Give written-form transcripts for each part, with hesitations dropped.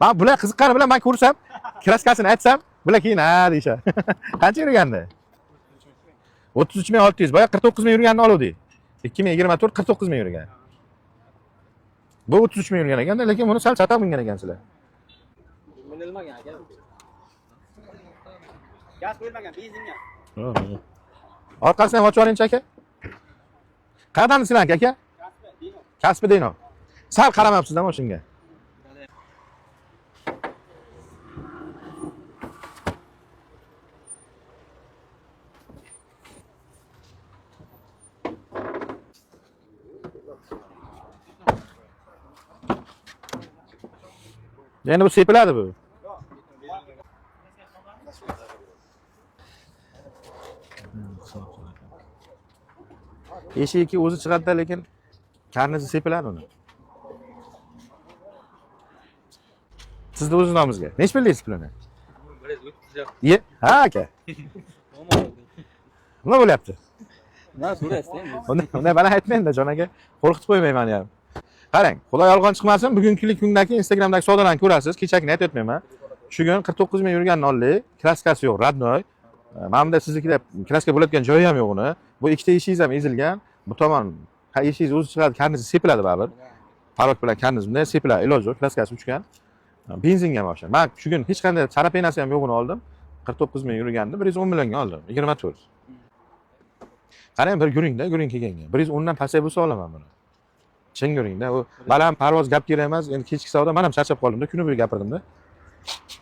Ben bular qiziqqani bilan men ko'rsam, kraskasini aytsam, bular keyin ha deyishadi. Qancha yurgandi? 33.600. Boya 49.000 yurganini oluvdik. 2024 49.000 yurgan. Bu 33.000 yurgan ekanda, lekin buni sal chatoq mingan ekansizlar. Minilmagan aka. Gaz qo'yilmagan, benzinga. Orqasini ham ochib oling aka. Qayerdan sizlar aka? Kasbi Dino. Sal qaramabsiz-da shunga. Endi bu sepiladi bu. Eshigi o'zi chiqadi, lekin karnizi sepiladi uni. Sizni o'z nomingizga. Nech pullaysiz pulini? Ye, ha aka. Nima bo'lyapti? Nima so'raysiz? Unda bana aytmaydi jon aka. Qo'rqitib qo'ymayman ham. Qarang, xudo yolg'on chiqmasin, bugungi kundagi Instagramdagi savdolarni ko'rasiz. Kechagini aytmayman. Shu kun 49.000 yurgan nolli, kraskasi yo'q, radnoy. Mana bunda siznikida kraska bo'ladigan joyi ham yo'q uni. Bu ikkita eshingiz ham ezilgan. Bu tomon eshingiz o'zi chiqadi, karnizi sepiladi baribir. Parok bilan karniz bunday sepiladi, iloji yo'q, kraskasi uchgan. Benzinga mashina. Men shu kun hech qanday sarapenasi ham yo'g'ini oldim. 49.000 yurgandi, 110 millionga oldim. 24. Qarang, bir yuring-da, yuring kelganga. 110 dan pasay bo'lsa olaman buni. Chin yuring-da. U baland parvoz gap kerak emas. Endi kechki savdo men ham charchab qoldim-da, kuni bo'yi gapirdim-da.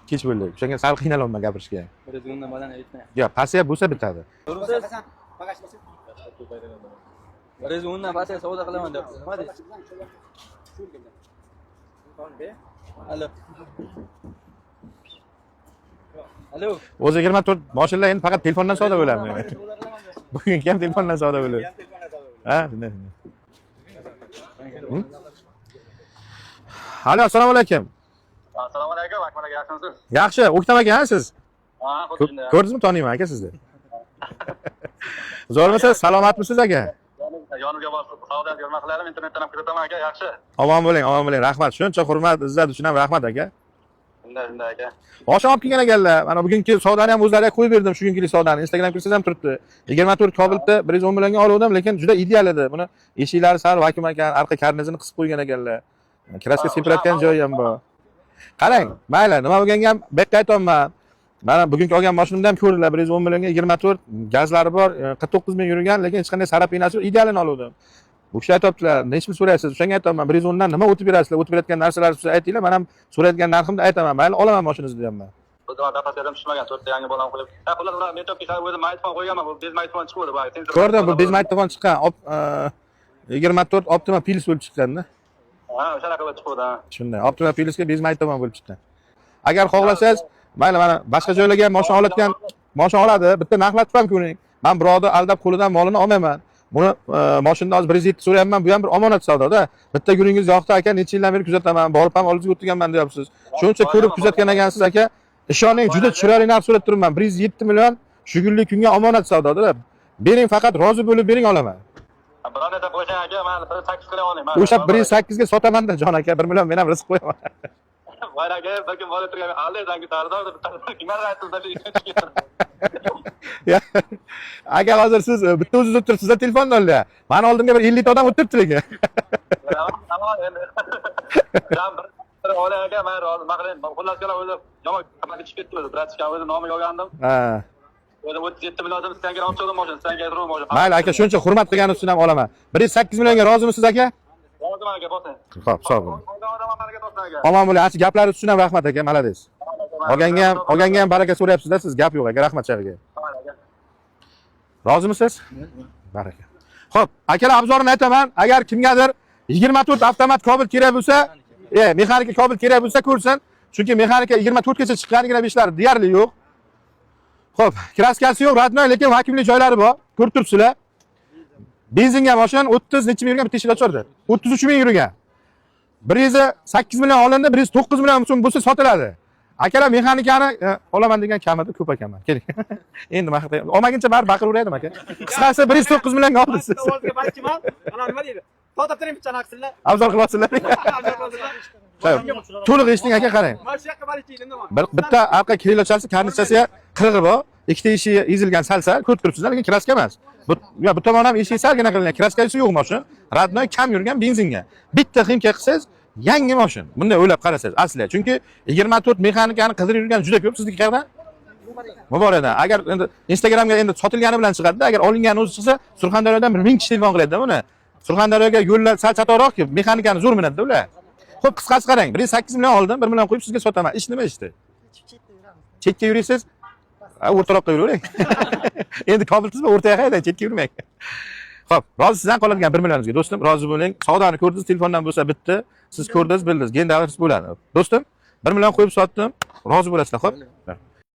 Kech bo'ldi. O'shanga sal qiynalyapman gapirishga. 110 dan baland aytmay. Yo, pasay bo'lsa bitadi. 110 dan pasay savdo qilaman deb. Nima deysiz? Alo. Alo. O'zi 24 mashinalar endi faqat telefondan savdo bo'ladi. Bugungi ham telefondan savdo bo'ladi. Ha, shunday. Alo, assalomu alaykum. Assalomu alaykum, Akmal aka, yaxshimisiz? Yaxshi, O'ktam aka, siz? Ha, xuddi. Ko'rdingizmi, taniyman aka sizni. Zo'rmisiz, salomatmisiz aka? Yonimga borib, savdo yurma qilarim, internetdan ham kiritaman aka, yaxshi. Omon bo'ling, omon bo'ling. Rahmat. Shuncha hurmat, izzat uchun ham rahmat aka. Shunday aka. Oshom olib kelgan ekanlar. Mana bugungi savdoni ham o'zlariga qo'yib berdim, shu kungi savdoni. Instagram kirsangiz ham turibdi. 24 Kobultda 110 millionga olgandim, lekin juda ideal edi. Buni eshiklari sal vakuum ekan, arqa karnizini qisib qo'ygan ekanlar. Kraska sepilayotgan joyi ham bor. Qarang, mayli, nima bo'lganga ham bekka aytayapman. Mana bugungi olgan mashinamda ham ko'ringlar, 110 millionga 24 gazlari bor, 49.000 yurgan, lekin hech qanday sarapinasi yo'q, idealini olgandim. Bu kishi aytibdilar, nechmi so'raysiz? O'shanga aytayapman, 110 dan nima o'tib berasizlar? O'tib berayotgan narsalarni siz aytinglar, men ham so'rayotgan narximni aytaman. Mayli, olaman mashinangizni deyapman. Bu da dafadan tushmagan, 4 ta yangi bolam qo'yib. Ha, xullas ular men topib o'zi maytfon qo'yganman, bu bez maytfon chiqdi bu. Ko'rdim, bu bez maytfon chiqqan, 24 Optima Pilis bo'lib chiqqanda. Ha, o'shanaqa bo'lib chiqdi. Shunday, Optima Pilisga bez maytfon bo'lib chiqqan. Agar xohlasangiz, mayli, mana boshqa joylarga ham mashina oladigan mashina oladi, bitta narxlatib ham ko'ring. Men birovni aldab qo'lidan molini olmayman. Buni mashinada hozir 107 so'rayapman, bu ham bir omonat savdoda. Bitta guringiz yoqdi aka, necha yildan beri kuzataman, borib ham oldingizga o'tganman deyapsiz. Shuncha ko'rib kuzatgan ekansiz aka. Ishoning, juda chiroyli narx so'rab turibman. 107 million shu kunlik kunga omonat savdoda. Bering, faqat rozi bo'lib bering, olaman. Bironada qo'shing aka, men 8 qilib olaman. O'sha 108 ga sotaman-da jon aka, 1 million men ham rizq qo'yaman. Voy aka, bir kun borib turgan, alloh zangi tardor deb kimlar aytdi Ya, agar hozir siz bitta o'zingiz o'tiribsiz, telefonda olinglar. Meni oldimga bir 50 ta odam o'tiribdi lekin. Tamam endi. Bir ola aka, men rozi, maqlen, xullas kala o'zi yomon qamoqqa chiqib ketdi o'zi, bratishka o'zi nomiga olgandim. Ha. O'zi 37 million so'm senga olib chiqdim mashina, senga aytdim mashina. Mayli aka, shuncha hurmat qilgani uchun ham olaman. 108 millionga rozimisiz aka? Roziman aka, bosing. Xo'p, sog' bo'ling. Odamlar baraka topsin aka. Omon bo'ling. Ancha gaplaringiz uchun ham rahmat aka, malades. Olganga ham baraka so'rayapsiz-da, siz gap yo'q aka, rahmat chaqaga. Rozimisiz? Baraka. Xo'p, akalar obzorini aytaman. Agar kimgadir 24 avtomat Kobult kerak bo'lsa, mexanika Kobult kerak bo'lsa ko'rsin. Chunki mexanika 24 gacha chiqqanigina ishlar deyarli yo'q. Xo'p, kraskasi yo'q, radnoy, lekin vakuumli joylari bor. Ko'rib turibsizlar. Benzinga mashina 30 necha ming yurgan, bitta eshik ochordi. 33 ming yurgan. 108 million olindi, 109 million so'm bo'lsa sotiladi. Akalar mexanikani olaman degan kamida ko'p ekanman. Keling. Endi maqta. Olmaguncha baribir baqiraverdim aka. Qisqasi 109 millionga oldingiz. Ovozga barchiman. Ana nima deydi? To'xtab turing bitta naqsizlar. Afzal qilyapsizlar. To'liq eshiting aka, qarang. Bitta orqa kilochasi karnichasiga qirg'i bor. Ikkita eshigi ezilgan salsa, ko'rib turibsizlar, lekin kraska emas. Bu tomon ham eshik salgina qilingan, kraskasi yo'q mashin. Radnoy kam yurgan benzinga. Bitta ximka qilsangiz, yangi mashin. Bunday o'ylab qarasangiz, asli. Chunki 24 mexanikani qidirib yurgan juda ko'p. Sizniki qayerdan? Muborakdan. Agar endi Instagramga endi sotilgani bilan chiqadi-da, agar olingani o'zi chiqsa, Surxondaryodan 1000 kishi telefon qiladi-da buni. Surxondaryoga yo'llar sal chatoqroq-ku, mexanikani zo'r minadi-da ular. Xo'p, qisqasi qarang. 1.8 million oldim, 1 million qo'yib sizga sotaman. Ish nima ishdi? Chetga yurasiz, o'rtaroqqa yuravering. Endi Kobuldingizmi, o'rtaga haydang, chetga yurmang. Xo'p, rozisizdan qoladigan 1 millioningizga do'stim, rozi bo'ling. Savdoni ko'rdingiz, telefondan bo'lsa bitdi. Siz ko'rdingiz, bildingiz. Endi avrisiz bo'ladi. Do'stim, 1 million qo'yib sotdim. Rozi bo'lasizlar, xo'p?